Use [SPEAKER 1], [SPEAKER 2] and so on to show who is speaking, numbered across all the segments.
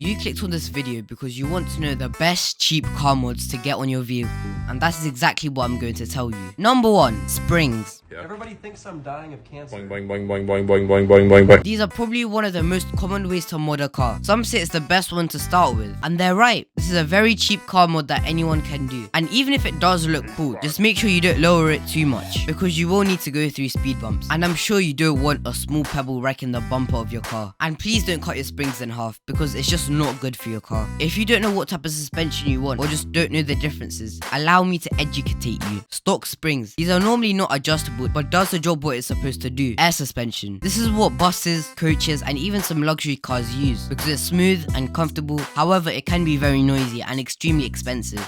[SPEAKER 1] You clicked on this video because you want to know the best cheap car mods to get on your vehicle, and that is exactly what I'm going to tell you. Number 1, springs.
[SPEAKER 2] Everybody thinks I'm dying of cancer.
[SPEAKER 3] Boing, boing, boing, boing, boing, boing, boing, boing, boing.
[SPEAKER 1] These are probably one of the most common ways to mod a car. Some say it's the best one to start with, and they're right. This is a very cheap car mod that anyone can do. And even if it does look cool, just make sure you don't lower it too much, because you will need to go through speed bumps. And I'm sure you don't want a small pebble wrecking the bumper of your car. And please don't cut your springs in half, because it's just not good for your car. If you don't know what type of suspension you want, or just don't know the differences, allow me to educate you. Stock springs. These are normally not adjustable, but does the job what it's supposed to do. Air suspension. This is what buses, coaches, and even some luxury cars use, because it's smooth and comfortable. However, it can be very noisy and extremely expensive.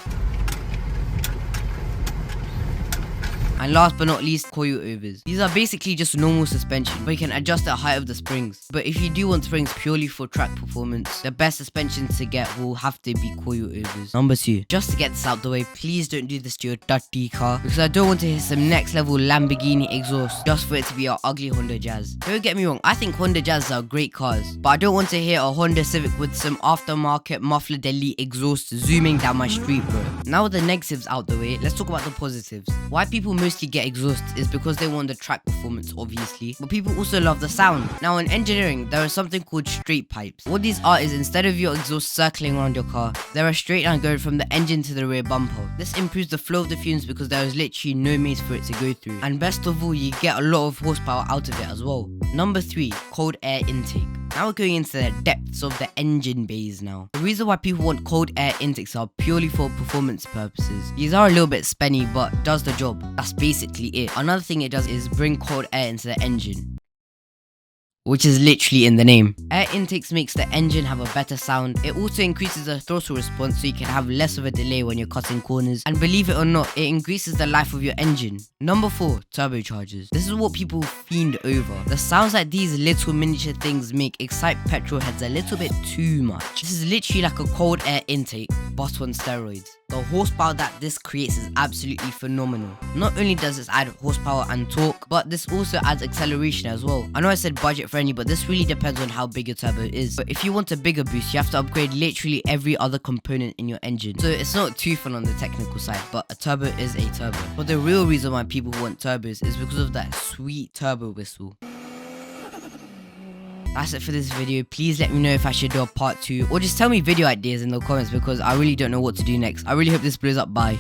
[SPEAKER 1] And last but not least, coilovers. These are basically just normal suspension, but you can adjust the height of the springs. But if you do want springs purely for track performance, the best suspension to get will have to be coilovers. Number 2, just to get this out the way, please don't do this to your dirty car, because I don't want to hit some next level Lamborghini exhaust just for it to be an ugly Honda Jazz. Don't get me wrong, I think Honda Jazz are great cars, but I don't want to hear a Honda Civic with some aftermarket muffler deli exhaust zooming down my street, bro. Now with the negatives out the way, let's talk about the positives. Why people mostly get exhaust is because they want the track performance, obviously, but people also love the sound. Now in engineering, there is something called straight pipes. What these are is, instead of your exhaust circling around your car, they're a straight line going from the engine to the rear bumper. This improves the flow of the fumes because there is literally no maze for it to go through, and best of all, you get a lot of horsepower out of it as well. Number 3, cold air intake. Now we're going into the depths of the engine bays now. The reason why people want cold air intakes are purely for performance purposes. These are a little bit spenny, but does the job. That's basically it. Another thing it does is bring cold air into the engine, which is literally in the name. Air intakes makes the engine have a better sound. It also increases the throttle response so you can have less of a delay when you're cutting corners. And believe it or not, it increases the life of your engine. Number 4, turbochargers. This is what people fiend over. The sounds that these little miniature things make excite petrol heads a little bit too much. This is literally like a cold air intake, but on steroids. The horsepower that this creates is absolutely phenomenal. Not only does this add horsepower and torque, but this also adds acceleration as well. I know I said budget friendly, but this really depends on how big your turbo is. But if you want a bigger boost, you have to upgrade literally every other component in your engine. So it's not too fun on the technical side, but a turbo is a turbo. But the real reason why people want turbos is because of that sweet turbo whistle. That's it for this video. Please let me know if I should do a part 2, or just tell me video ideas in the comments, because I really don't know what to do next. I really hope this blows up. Bye.